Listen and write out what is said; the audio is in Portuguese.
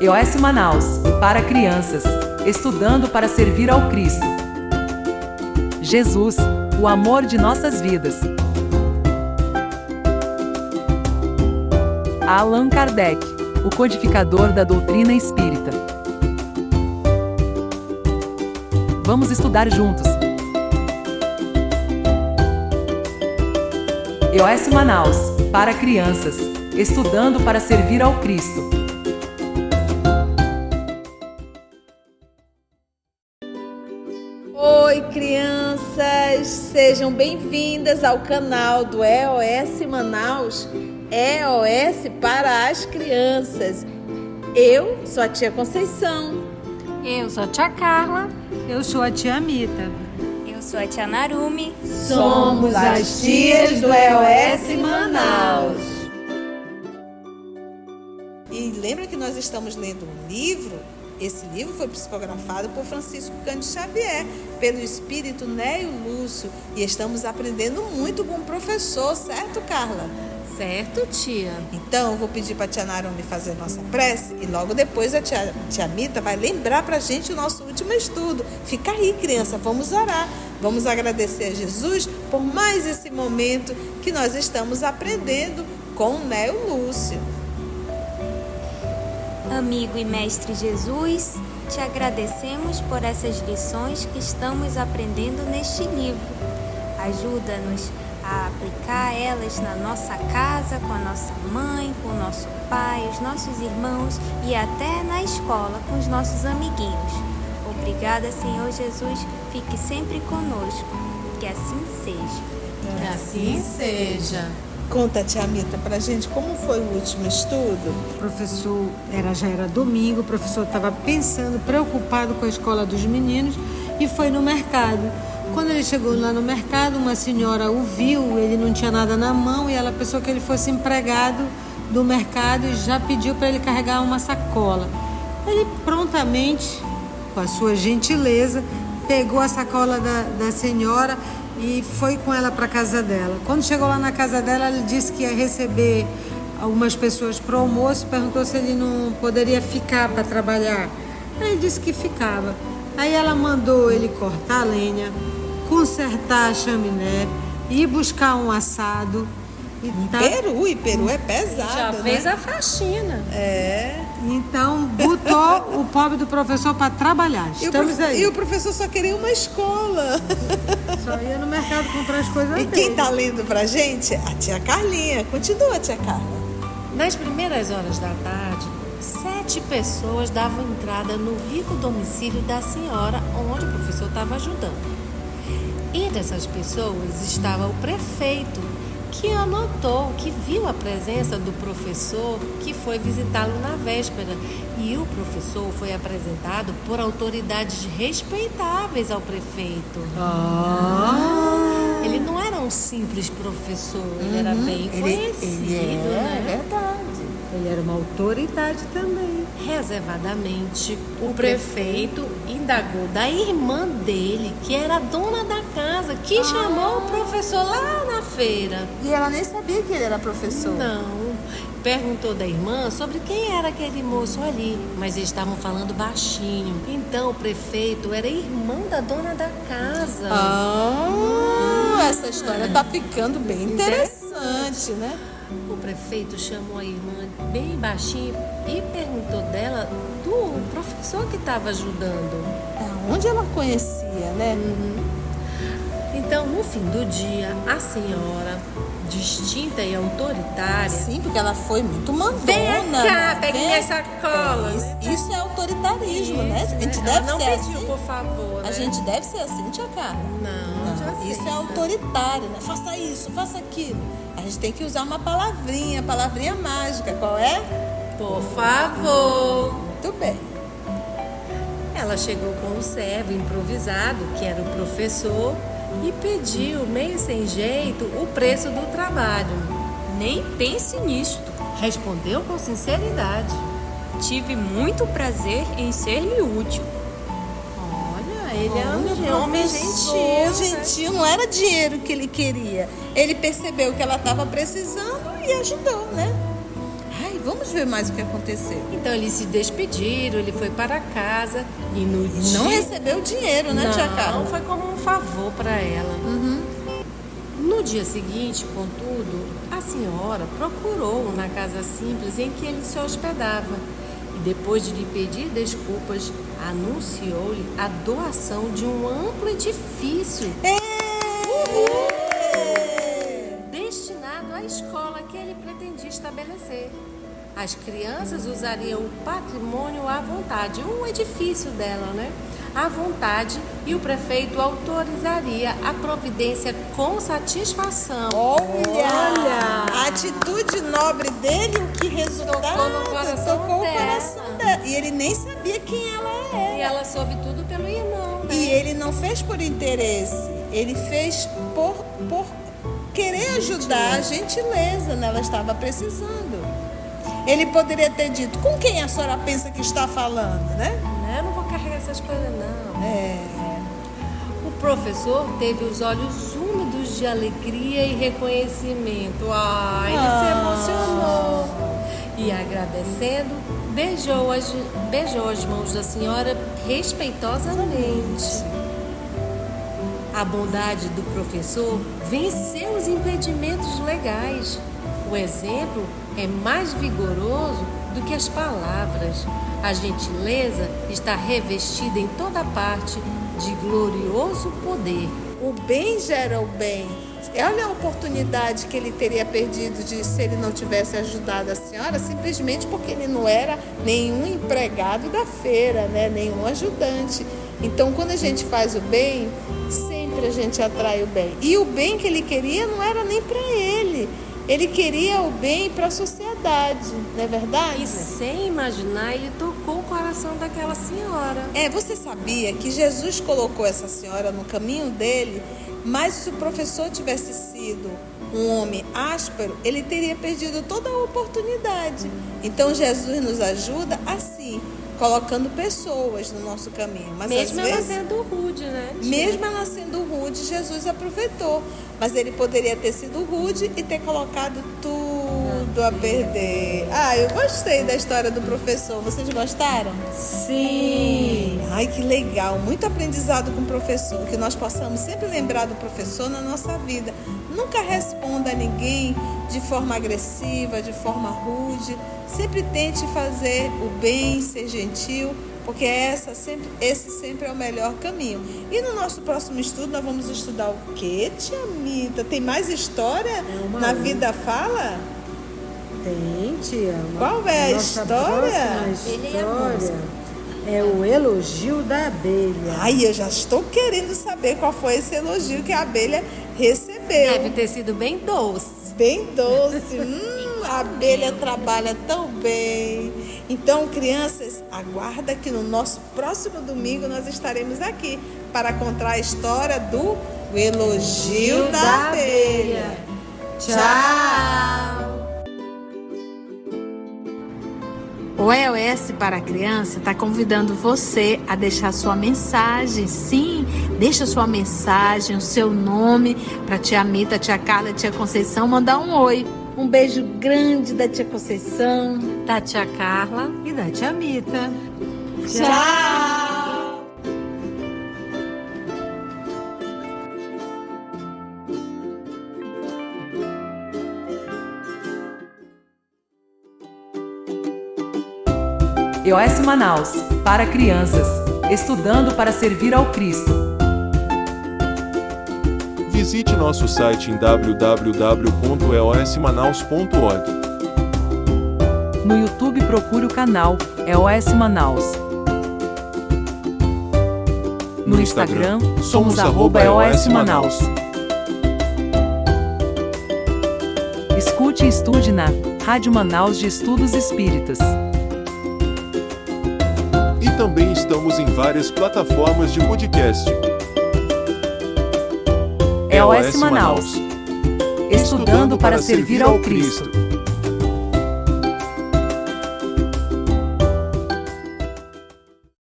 EOS Manaus, para crianças, estudando para servir ao Cristo. Jesus, o amor de nossas vidas. Allan Kardec, o codificador da doutrina espírita. Vamos estudar juntos. EOS Manaus, para crianças, estudando para servir ao Cristo. Oi, crianças! Sejam bem-vindas ao canal do EOS Manaus, EOS para as crianças. Eu sou a tia Conceição. Eu sou a tia Carla. Eu sou a tia Amita. Eu sou a tia Narumi. Somos as tias do EOS Manaus. E lembra que nós estamos lendo um livro? Esse livro foi psicografado por Francisco Cândido Xavier, pelo espírito Nélio Lúcio. E estamos aprendendo muito com o professor, certo, Carla? Certo, tia. Então, eu vou pedir para a tia Narumi fazer nossa prece e logo depois a tia Mita vai lembrar para a gente o nosso último estudo. Fica aí, criança, vamos orar. Vamos agradecer a Jesus por mais esse momento que nós estamos aprendendo com o Nélio Lúcio. Amigo e mestre Jesus, te agradecemos por essas lições que estamos aprendendo neste livro. Ajuda-nos a aplicar elas na nossa casa, com a nossa mãe, com o nosso pai, os nossos irmãos e até na escola com os nossos amiguinhos. Obrigada, Senhor Jesus, fique sempre conosco. Que assim seja. Que assim seja. Conta, tia Mita, pra gente como foi o último estudo. O professor, já era domingo, o professor estava pensando, preocupado com a escola dos meninos e foi no mercado. Quando ele chegou lá no mercado, uma senhora o viu, ele não tinha nada na mão e ela pensou que ele fosse empregado do mercado e já pediu para ele carregar uma sacola. Ele prontamente, com a sua gentileza, pegou a sacola da senhora e foi com ela para a casa dela. Quando chegou lá na casa dela, ele disse que ia receber algumas pessoas para o almoço, perguntou se ele não poderia ficar para trabalhar. Aí ele disse que ficava. Aí ela mandou ele cortar a lenha, consertar a chaminé, ir buscar um assado. E Peru é pesado, Já fez a faxina. É. Então, botou o pobre do professor para trabalhar. Estamos aí. E o professor só queria uma escola. Só ia no mercado comprar as coisas E dele. quem tá lendo pra gente? A tia Carlinha. Continua, tia Carla. Nas primeiras horas da tarde, 7 pessoas davam entrada no rico domicílio da senhora onde o professor estava ajudando. E dessas pessoas estava o prefeito, que anotou, que viu a presença do professor que foi visitá-lo na véspera. E o professor foi apresentado por autoridades respeitáveis ao prefeito. Ele não era um simples professor, ele era bem conhecido, né? É verdade. Ele era uma autoridade também. Reservadamente, o prefeito indagou da irmã dele, que era a dona da casa, que chamou o professor lá na feira. E ela nem sabia que ele era professor. Não. Perguntou da irmã sobre quem era aquele moço ali, mas eles estavam falando baixinho. Então o prefeito era irmão da dona da casa. Essa história tá ficando bem interessante, né? O prefeito chamou a irmã bem baixinho e perguntou dela do professor que estava ajudando. Onde ela conhecia, né? Então, no fim do dia, a senhora, distinta e autoritária... Sim, porque ela foi muito mandona. Vem cá, pegue Vem. minha sacola. Isso é autoritarismo, né? A gente Ela deve não ser pediu, assim. por favor, A né? gente deve ser assim, tia Carla. Não, já sei. Isso é autoritário, né? Faça isso, faça aquilo. A gente tem que usar uma palavrinha mágica. Qual é? Por favor. Muito bem. Ela chegou com o servo improvisado, que era o professor, e pediu, meio sem jeito, o preço do trabalho. Nem pense nisto. Respondeu com sinceridade. Tive muito prazer em ser-lhe útil. Olha, ele é um homem gentil. Gentil, não era dinheiro que ele queria. Ele percebeu que ela estava precisando e ajudou, né? Ai, Vamos ver mais o que aconteceu. Então eles se despediram, ele foi para casa e no dia... Não recebeu dinheiro, né, tia Carla? Não, foi como um favor para ela. No dia seguinte, contudo, a senhora procurou na casa simples em que ele se hospedava e depois de lhe pedir desculpas, anunciou-lhe a doação de um amplo edifício destinado à escola que ele pretendia estabelecer. As crianças usariam o patrimônio à vontade, o edifício dela, né? À vontade, e o prefeito autorizaria a providência com satisfação. Olha! A atitude nobre dele, o que resultado, Tocou no coração tocou o dela. coração dela. E ele nem sabia quem ela era. E ela soube tudo pelo irmão, né? E ele não fez por interesse, ele fez por querer ajudar, a gentileza, né? Ela estava precisando. Ele poderia ter dito, com quem a senhora pensa que está falando, né? Eu não vou carregar essas coisas, não. O professor teve os olhos úmidos de alegria e reconhecimento. Ele se emocionou. E agradecendo, beijou as mãos da senhora respeitosamente. A bondade do professor venceu os impedimentos legais. O exemplo é mais vigoroso do que as palavras. A gentileza está revestida em toda parte de glorioso poder. O bem gera o bem. Olha a oportunidade que ele teria perdido se ele não tivesse ajudado a senhora, simplesmente porque ele não era nenhum empregado da feira, né? Nenhum ajudante. Então, quando a gente faz o bem, sempre a gente atrai o bem. E o bem que ele queria não era nem para ele. Ele queria o bem para a sociedade, não é verdade? E sem imaginar, ele tocou o coração daquela senhora. Você sabia que Jesus colocou essa senhora no caminho dele, mas se o professor tivesse sido um homem áspero, ele teria perdido toda a oportunidade. Então Jesus nos ajuda assim, colocando pessoas no nosso caminho. Mas mesmo às vezes, ela sendo rude, né? Mesmo ela sendo rude, Jesus aproveitou. Mas ele poderia ter sido rude e ter colocado tudo a perder. Eu gostei da história do professor. Vocês gostaram? Sim! Ai, que legal. Muito aprendizado com o professor. Que nós possamos sempre lembrar do professor na nossa vida. Nunca responda a ninguém de forma agressiva, de forma rude. Sempre tente fazer o bem, ser gentil, porque esse sempre é o melhor caminho. E no nosso próximo estudo nós vamos estudar o quê, tia Mita? Tem mais história na Vida Fala? Tem, tia. Qual é a história? É o elogio da abelha. Ai, eu já estou querendo saber qual foi esse elogio que a abelha recebeu. Deve ter sido bem doce. Bem doce. A abelha trabalha tão bem. Então, crianças, aguarda que no nosso próximo domingo nós estaremos aqui para contar a história do elogio da abelha. Tchau! O EOS para a Criança está convidando você a deixar sua mensagem. Sim, deixa sua mensagem, o seu nome, para a tia Mita, a tia Carla, a tia Conceição mandar um oi. Um beijo grande da tia Conceição, da tia Carla e da tia Mita. Tchau! EOS Manaus, para crianças, estudando para servir ao Cristo. Visite nosso site em www.eosmanaus.org. No YouTube procure o canal EOS Manaus. No Instagram, somos @EOS Manaus. Escute e estude na Rádio Manaus de Estudos Espíritas. E também estamos em várias plataformas de podcast. EOS Manaus, estudando para servir ao Cristo.